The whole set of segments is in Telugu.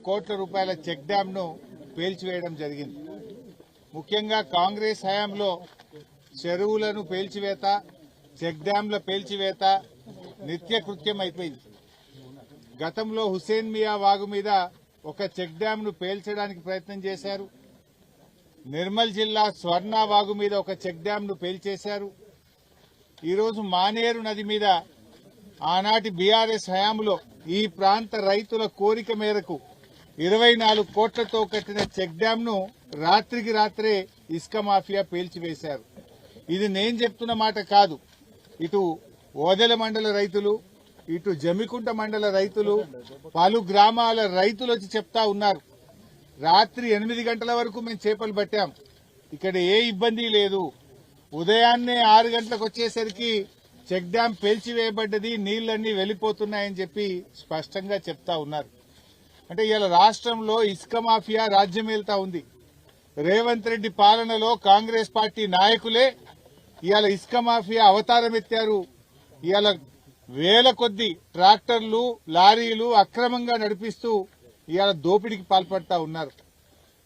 కోట్ల రూపాయల చెక్ డ్యామ్ ను పేల్చివేయడం జరిగింది. ముఖ్యంగా కాంగ్రెస్ హయాంలో చెరువులను పేల్చివేత, చెక్ డ్యాంల పేల్చివేత నిత్యకృత్యం అయిపోయింది. గతంలో హుసేన్ మియా వాగు మీద ఒక చెక్ డ్యామ్ ను పేల్చడానికి ప్రయత్నం చేశారు. నిర్మల్ జిల్లా స్వర్ణ వాగు మీద ఒక చెక్ డ్యామ్ ను పేల్చేశారు. ఈరోజు మానేరు నది మీద ఆనాటి బీఆర్ఎస్ హయాంలో ఈ ప్రాంత రైతుల కోరిక మేరకు 24 కోట్లతో కట్టిన చెక్ డ్యామ్ ను రాత్రికి రాత్రే ఇసుక మాఫియా పేల్చివేశారు. ఇది నేను చెప్తున్న మాట కాదు. ఇటు ఓదెల మండల రైతులు, ఇటు జమ్మికుంట మండల రైతులు, పలు గ్రామాల రైతులు వచ్చి చెప్తా ఉన్నారు. రాత్రి 8 గంటల వరకు మేము చేపలు పట్టాం, ఇక్కడ ఏ ఇబ్బంది లేదు. ఉదయాన్నే 6 గంటలకు వచ్చేసరికి చెక్ డ్యాం పేల్చివేయబడ్డది, నీళ్లన్నీ వెళ్లిపోతున్నాయని చెప్పి స్పష్టంగా చెప్తా ఉన్నారు. అంటే ఇవాళ రాష్ట్రంలో ఇసుక మాఫియా రాజ్యమేల్తా ఉంది. రేవంత్ రెడ్డి పాలనలో కాంగ్రెస్ పార్టీ నాయకులే ఇవాళ ఇసుక మాఫియా అవతారం ఎత్తారు. ఇవాళ వేల కొద్ది ట్రాక్టర్లు, లారీలు అక్రమంగా నడిపిస్తూ ఇవాళ దోపిడీకి పాల్పడతా ఉన్నారు.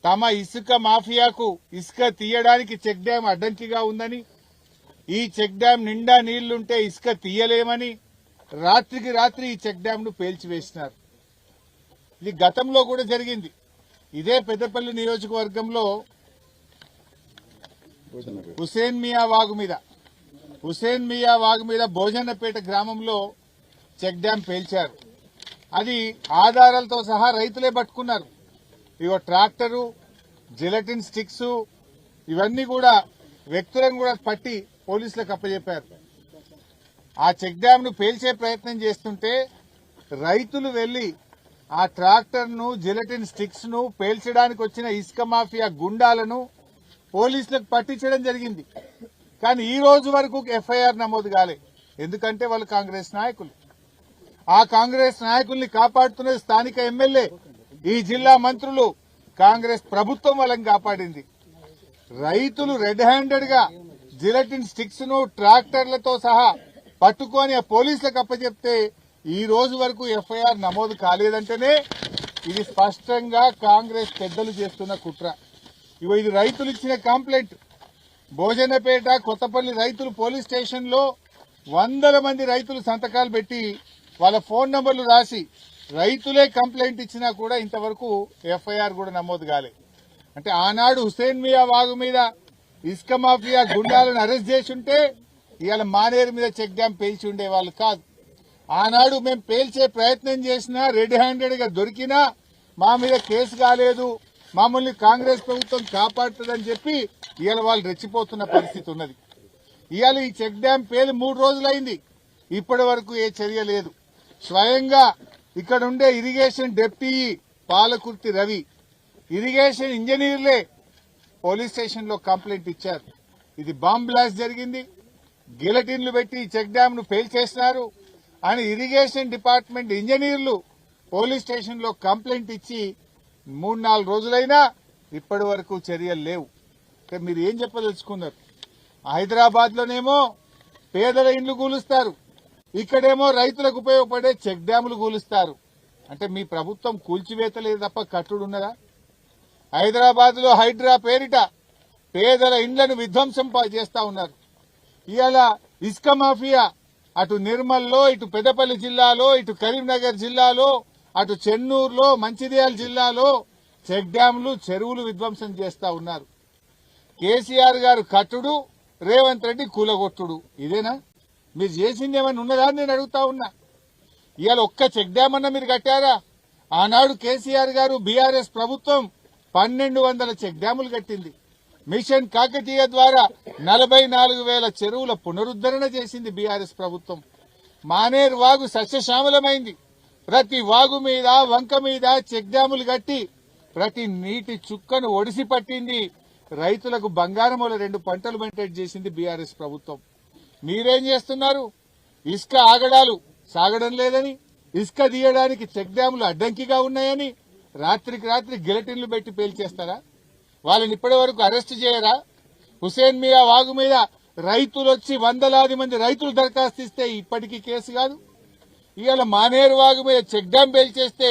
తమ ఇసుక మాఫియాకు ఇసుక తీయడానికి చెక్ డ్యాం అడ్డంకిగా ఉందని, ఈ చెక్ డ్యాం నిండా నీళ్లుంటే ఇసుక తీయలేమని రాత్రికి రాత్రి ఈ చెక్ డ్యాం ను పేల్చివేసినారు. ఇది గతంలో కూడా జరిగింది. ఇదే పెద్దపల్లి నియోజకవర్గంలో హుసేన్ మియా వాగు మీద భోజన్నపేట గ్రామంలో చెక్ డ్యాం పేల్చారు. అది ఆధారాలతో సహా రైతులే పట్టుకున్నారు. ఇగో ట్రాక్టరు, జిలటిన్ స్టిక్స్ ఇవన్నీ కూడా వ్యక్తులను కూడా పట్టి పోలీసులకు అప్పచెప్పారు. ఆ చెక్ డ్యాం ను పేల్చే ప్రయత్నం చేస్తుంటే రైతులు వెళ్లి ఆ ట్రాక్టర్ ను, జిలటిన్ స్టిక్స్ ను పేల్చడానికి వచ్చిన ఇసుక మాఫియా గుండాలను పోలీసులకు పట్టించడం జరిగింది. కానీ ఈ రోజు వరకు ఎఫ్ఐఆర్ నమోదు కాలే. ఎందుకంటే వాళ్ళు కాంగ్రెస్ నాయకులు. ఆ కాంగ్రెస్ నాయకుల్ని కాపాడుతున్న స్థానిక ఎమ్మెల్యే, ఈ జిల్లా మంత్రులు, కాంగ్రెస్ ప్రభుత్వం వాళ్ళని కాపాడింది. రైతులు రెడ్ హ్యాండెడ్ గా జిలటిన్ స్టిక్స్ ను ట్రాక్టర్లతో సహా పట్టుకొని ఆ పోలీసులకు అప్పచెప్తే ఈ రోజు వరకు ఎఫ్ఐఆర్ నమోదు కాలేదంటేనే ఇది స్పష్టంగా కాంగ్రెస్ పెద్దలు చేస్తున్న కుట్ర. ఇది రైతులు ఇచ్చిన కంప్లైంట్. భోజనపేట, కొత్తపల్లి రైతులు పోలీస్ స్టేషన్ లో 100 మంది రైతులు సంతకాలు పెట్టి వాళ్ళ ఫోన్ నంబర్లు రాసి రైతులే కంప్లైంట్ ఇచ్చినా కూడా ఇంతవరకు ఎఫ్ఐఆర్ కూడా నమోదు కాలే. అంటే ఆనాడు హుసేన్ మియా వాగు మీద ఇసుక మాఫియా గుండాలను అరెస్ట్ చేసి ఉంటే ఇవాళ మానేరు మీద చెక్ డ్యాం పేల్చి ఉండేవాళ్ళు కాదు. ఆనాడు మేము పేల్చే ప్రయత్నం చేసినా, రెడ్ హ్యాండెడ్ గా దొరికినా మా మీద కేసు కాలేదు, మమ్మల్ని కాంగ్రెస్ ప్రభుత్వం కాపాడుతుందని చెప్పి ఇవాళ వాళ్ళు రెచ్చిపోతున్న పరిస్థితి ఉన్నది. ఇవాళ ఈ చెక్ డ్యాం పేలి 3 రోజులైంది, ఇప్పటి వరకు ఏ చర్య లేదు. స్వయంగా ఇక్కడ ఉండే irrigation deputy Palakurthi Ravi, irrigation ఇంజనీర్లే పోలీస్ స్టేషన్ లో కంప్లైంట్ ఇచ్చారు. ఇది బాంబ్ బ్లాస్ట్ జరిగింది, గిలటిన్లు పెట్టి చెక్ డ్యాం ను పేల్చేసినారు అని ఇరిగేషన్ డిపార్ట్మెంట్ ఇంజనీర్లు పోలీస్ స్టేషన్ లో కంప్లైంట్ ఇచ్చి 3-4 రోజులైనా ఇప్పటి వరకు చర్యలు లేవు. మీరు ఏం చెప్పదలుచుకున్నారు? హైదరాబాద్ లోనేమో పేదల ఇండ్లు కూలుస్తారు, ఇక్కడేమో రైతులకు ఉపయోగపడే చెక్ డ్యాములు కూలుస్తారు. అంటే మీ ప్రభుత్వం కూల్చివేతలేదు తప్ప కట్టుడున్నదా? హైదరాబాద్ లో హైడ్రా పేరిట పేదల ఇండ్లను విధ్వంసం చేస్తా ఉన్నారు. ఇవాళ ఇసుక మాఫియా అటు నిర్మల్లో, ఇటు పెద్దపల్లి జిల్లాలో, ఇటు కరీంనగర్ జిల్లాలో, అటు చెన్నూరులో, మంచిర్యాల జిల్లాలో చెక్ డ్యాంలు, చెరువులు విధ్వంసం చేస్తా ఉన్నారు. కేసీఆర్ గారు కట్టుడు, రేవంత్ రెడ్డి కూలగొట్టుడు. ఇదేనా మీరు చేసింది? ఏమైనా ఉన్నదా అని నేను అడుగుతా ఉన్నా. ఇవాళ ఒక్క చెక్ డ్యాం అన్నా మీరు కట్టారా? ఆనాడు కేసీఆర్ గారు బీఆర్ఎస్ ప్రభుత్వం 1200 చెక్ డ్యాములు కట్టింది. మిషన్ కాకతీయ ద్వారా 44,000 చెరువుల పునరుద్దరణ చేసింది బీఆర్ఎస్ ప్రభుత్వం. మానేరు వాగు సస్యశ్యామలమైంది. ప్రతి వాగు మీద, వంక మీద చెక్ డ్యాములు కట్టి ప్రతి నీటి చుక్కను ఒడిసి పట్టింది. రైతులకు బంగారముల 2 పంటలు పంటేట్ చేసింది బీఆర్ఎస్ ప్రభుత్వం. మీరేం చేస్తున్నారు? ఇసుక ఆగడాలు సాగడం లేదని, ఇసుక తీయడానికి చెక్ డ్యాములు అడ్డంకిగా ఉన్నాయని రాత్రికి రాత్రి గిలటిన్లు పెట్టి పేల్చేస్తారా? వాళ్ళని ఇప్పటి వరకు అరెస్ట్ చేయరా? హుసేన్ మియా వాగు మీద రైతులు వచ్చి 100లాది మంది రైతులు దరఖాస్తు ఇస్తే ఇప్పటికీ కేసు కాదు. ఇవాళ మానేరు వాగు మీద చెక్ డ్యాం పేల్చేస్తే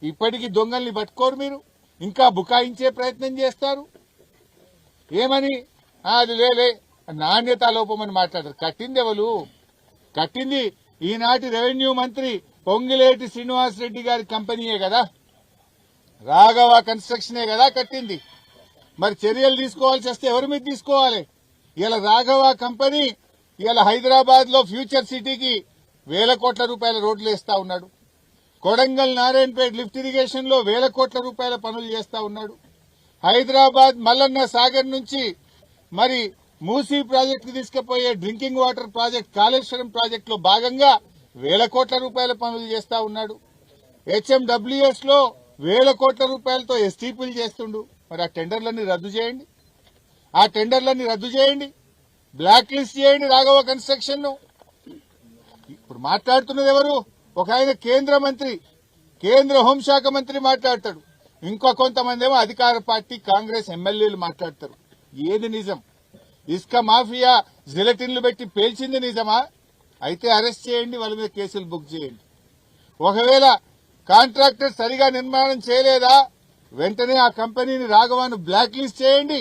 ఇప్పటికీ దొంగల్ని పట్టుకోరు మీరు, ఇంకా బుకాయించే ప్రయత్నం చేస్తారు. ఏమని అది లేలే నాణ్యతా లోపమని మాట్లాడతారు. కట్టింది ఎవరు? కట్టింది ఈనాటి రెవెన్యూ మంత్రి పొంగిలేటి శ్రీనివాసరెడ్డి గారి కంపెనీయే కదా, రాఘవ కన్స్ట్రక్షనే కదా కట్టింది. మరి చర్యలు తీసుకోవాల్సి వస్తే ఎవరి మీద తీసుకోవాలి? ఇలా రాఘవ కంపెనీ ఇలా హైదరాబాద్ లో ఫ్యూచర్ సిటీకి వేల కోట్ల రూపాయల రోడ్లు వేస్తా ఉన్నాడు. కొడంగల్ నారాయణపేట లిఫ్ట్ ఇరిగేషన్ లో వేల కోట్ల రూపాయల పనులు చేస్తా ఉన్నాడు. హైదరాబాద్ మల్లన్న సాగర్ నుంచి మరి మూసీ ప్రాజెక్టు తీసుకుపోయే drinking water project Kaleshwaram project లో భాగంగా వేల కోట్ల రూపాయల పనులు చేస్తా ఉన్నాడు. హెచ్ఎండబ్ల్యూఎస్ లో వేల కోట్ల రూపాయలతో ఎస్టీపీలు చేస్తుండు. మరి ఆ టెండర్లన్నీ రద్దు చేయండి, బ్లాక్ లిస్ట్ చేయండి రాఘవ కన్స్ట్రక్షన్ ను. ఇప్పుడు మాట్లాడుతున్నది ఎవరు? ఒక ఆయన కేంద్ర మంత్రి, కేంద్ర హోంశాఖ మంత్రి మాట్లాడతాడు, ఇంకో కొంతమంది ఏమో అధికార పార్టీ కాంగ్రెస్ ఎమ్మెల్యేలు మాట్లాడతారు. ఏది నిజం? ఇసుక మాఫియా జిలెటిన్లు పెట్టి పేల్చింది నిజమా? అయితే అరెస్ట్ చేయండి, వాళ్ళ మీద కేసులు బుక్ చేయండి. ఒకవేళ కాంట్రాక్టర్ సరిగా నిర్మాణం చేయలేదా, వెంటనే ఆ కంపెనీని రాఘవాను బ్లాక్ లిస్ట్ చేయండి.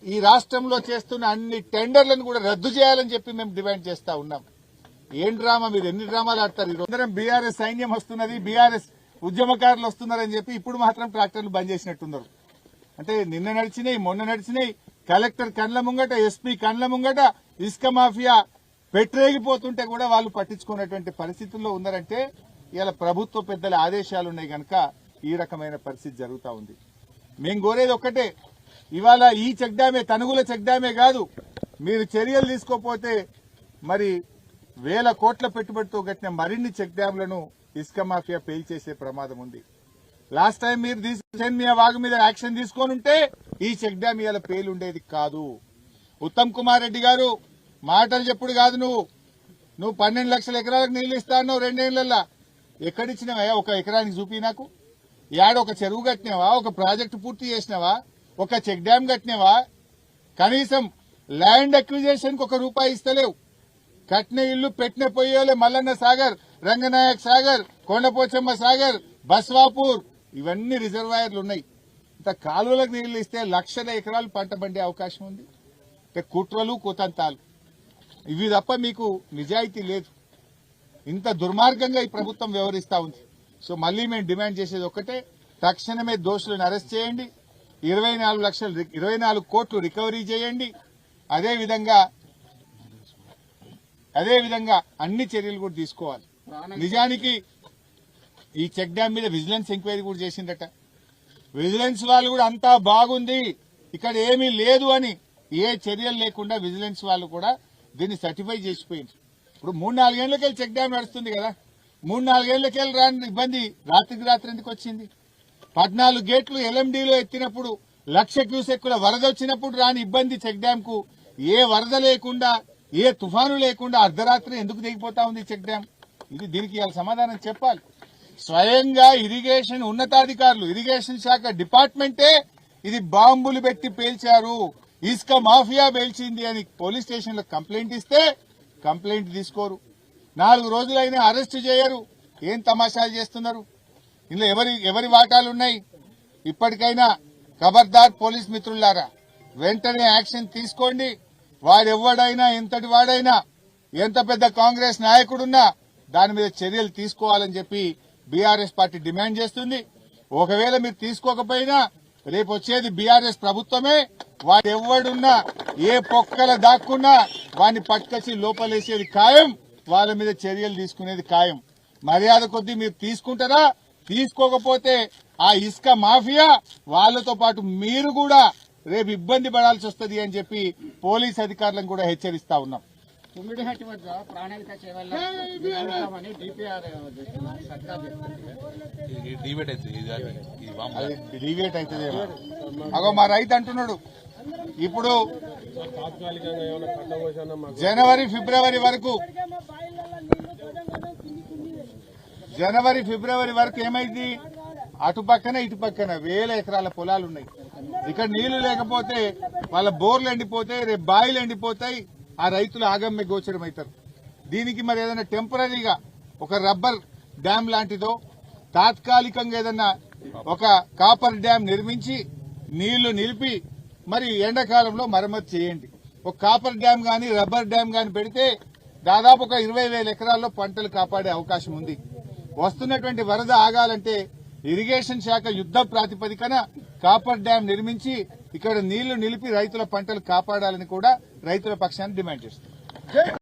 ఈ రాష్ట్రంలో చేస్తున్న అన్ని టెండర్లను కూడా రద్దు చేయాలని చెప్పి మేము డిమాండ్ చేస్తా ఉన్నాం. ఏం డ్రామా? మీరు ఎన్ని డ్రామాలు ఆడతారు? ఈరోజు బీఆర్ఎస్ సైన్యం వస్తున్నది, బీఆర్ఎస్ ఉద్యమకారులు వస్తున్నారని చెప్పి ఇప్పుడు మాత్రం ట్రాక్టర్లు బంద్ చేసినట్టున్నారు. అంటే నిన్న నడిచినాయి, మొన్న నడిచినాయి, కలెక్టర్ కండ్ల ముంగట, ఎస్పీ కండ్ల ముంగట ఇసుక మాఫియా పెట్టరేగిపోతుంటే కూడా వాళ్ళు పట్టించుకున్నటువంటి పరిస్థితుల్లో ఉన్నారంటే ఇలా ప్రభుత్వ పెద్దల ఆదేశాలు ఉన్నాయి కనుక ఈ రకమైన పరిస్థితి జరుగుతూ ఉంది. మేము కోరేది ఒక్కటే, ఇవాళ ఈ చెక్ డ్యామే, తనుగుల చెక్ డ్యామే కాదు, మీరు చర్యలు తీసుకోకపోతే మరి వేల కోట్ల పెట్టుబడితో కట్టిన మరిన్ని చెక్ డ్యాంలను ఇసుక మాఫియా పేల్చేసే ప్రమాదం ఉంది. లాస్ట్ టైం మీరు తీసుకుని వాగు మీద యాక్షన్ తీసుకొని ఉంటే ఈ చెక్ డ్యామ్ ఇవాళ పేలుండేది కాదు. ఉత్తమ్ కుమార్ రెడ్డి గారు మాటలు చెప్పుడు కాదు, నువ్వు 12 లక్షల ఎకరాలకు నీళ్లు ఇస్తా అన్నావు 2 ఏళ్లలో. ఎక్కడిచ్చినావా? ఒక ఎకరానికి చూపి నాకు. ఒక చెరువు కట్టినావా? ఒక ప్రాజెక్టు పూర్తి చేసినావా? ఒక చెక్ డ్యామ్ కట్టినావా? కనీసం ల్యాండ్ అక్విజిషన్ కు ₹1 ఇస్తలేవు. కట్టిన ఇల్లు పెట్టిన పొయ్యోలే మల్లన్న సాగర్, రంగనాయక్ సాగర్, కొండపోచమ్మ సాగర్, బస్వాపూర్ ఇవన్నీ రిజర్వాయర్లు ఉన్నాయి. ఇంత కాలువలకు నీళ్లు ఇస్తే లక్షల ఎకరాలు పంట పండే అవకాశం ఉంది. కుట్రలు కుతంతాలు ఇవి తప్ప మీకు నిజాయితీ లేదు. ఇంత దుర్మార్గంగా ఈ ప్రభుత్వం వ్యవహరిస్తా ఉంది. సో మళ్లీ మేము డిమాండ్ చేసేది ఒక్కటే, తక్షణమే దోషులను అరెస్ట్ చేయండి, 24 కోట్లు రికవరీ చేయండి. అదేవిధంగా అన్ని చర్యలు కూడా తీసుకోవాలి. నిజానికి ఈ చెక్ డ్యామ్ మీద విజిలెన్స్ ఎంక్వైరీ కూడా చేసిందట. విజిలెన్స్ వాళ్ళు కూడా అంతా బాగుంది, ఇక్కడ ఏమీ లేదు అని ఏ చర్యలు లేకుండా విజిలెన్స్ వాళ్ళు కూడా దీన్ని సర్టిఫై చేసిపోయింది. ఇప్పుడు 3-4 ఏళ్లకెళ్ళి చెక్ డ్యామ్ నడుస్తుంది కదా, 3-4 ఏళ్లకెళ్ళి రాని ఇబ్బంది రాత్రికి రాత్రి ఎందుకు వచ్చింది? 14 గేట్లు ఎల్ఎండీలో ఎత్తినప్పుడు 1,00,000 క్యూసెక్కుల వరద వచ్చినప్పుడు రాని ఇబ్బంది చెక్ డ్యామ్ కు ఏ వరద లేకుండా ఏ తుఫాను లేకుండా అర్ధరాత్రి ఎందుకు దిగిపోతా ఉంది చెక్ డ్యామ్? దీనికి ఇవాళ సమాధానం చెప్పాలి. స్వయంగా ఇరిగేషన్ ఉన్నతాధికారులు, ఇరిగేషన్ శాఖ డిపార్ట్మెంటే ఇది బాంబులు పెట్టి పేల్చారు, ఇసుక మాఫియా పేల్చింది అని పోలీస్ స్టేషన్ లో కంప్లైంట్ ఇస్తే కంప్లైంట్ తీసుకోరు. 4 రోజులైనా అరెస్టు చేయరు. ఏం తమాషాలు చేస్తున్నారు? ఇందులో ఎవరి వాటాలున్నాయి? ఇప్పటికైనా ఖబర్దార్ పోలీస్ మిత్రులారా, వెంటనే యాక్షన్ తీసుకోండి. వాడెవ్వడైనా, ఎంతటి వాడైనా, ఎంత పెద్ద కాంగ్రెస్ నాయకుడున్నా దాని మీద చర్యలు తీసుకోవాలని చెప్పి బీఆర్ఎస్ పార్టీ డిమాండ్ చేస్తుంది. ఒకవేళ మీరు తీసుకోకపోయినా రేపు వచ్చేది బీఆర్ఎస్ ప్రభుత్వమే. వాడెవ్వడున్నా, ఏ పొక్కల దాక్కున్నా వాడిని పట్టుకొచ్చి లోపలేసేది ఖాయం, వాళ్ళ మీద చర్యలు తీసుకునేది ఖాయం. మర్యాద కొద్దీ మీరు తీసుకుంటారా? తీసుకోకపోతే ఆ ఇసుక మాఫియా వాళ్ళతో పాటు మీరు కూడా రేపు ఇబ్బంది పడాల్సి వస్తుంది అని చెప్పి పోలీస్ అధికారులను కూడా హెచ్చరిస్తా ఉన్నాం. కుమ్మిడిహట్టి వద్ద ప్రాణాళిక చేయాలని డిపిఆర్ డివేట్ అవుతుంది. అగో మా రైతు అంటున్నాడు, ఇప్పుడు జనవరి ఫిబ్రవరి వరకు ఏమైంది? అటు పక్కన ఇటు పక్కన వేల ఎకరాల పొలాలున్నాయి. ఇక్కడ నీళ్లు లేకపోతే వాళ్ళ బోర్లు ఎండిపోతాయి, రేపు బాయిలు ఎండిపోతాయి, ఆ రైతులు ఆగమ్య గోచరం అవుతారు. దీనికి మరి ఏదైనా టెంపరీగా ఒక రబ్బర్ డ్యామ్ లాంటిదో తాత్కాలికంగా ఏదన్నా ఒక కాపర్ డ్యాం నిర్మించి నీళ్లు నిలిపి మరి ఎండాకాలంలో మరమ్మతు చేయండి. ఒక కాపర్ డ్యాం గాని రబ్బర్ డ్యాం గాని పెడితే దాదాపు ఒక 20,000 ఎకరాల్లో పంటలు కాపాడే అవకాశం ఉంది. వస్తున్నటువంటి వరద ఆగాలంటే ఇరిగేషన్ శాఖ యుద్ధ ప్రాతిపదికన కాపర్ డ్యాం నిర్మించి ఇక్కడ నీళ్లు నిలిపి రైతుల పంటలు కాపాడాలని కూడా రైతుల పక్షాన్ని డిమాండ్ చేస్తున్నారు.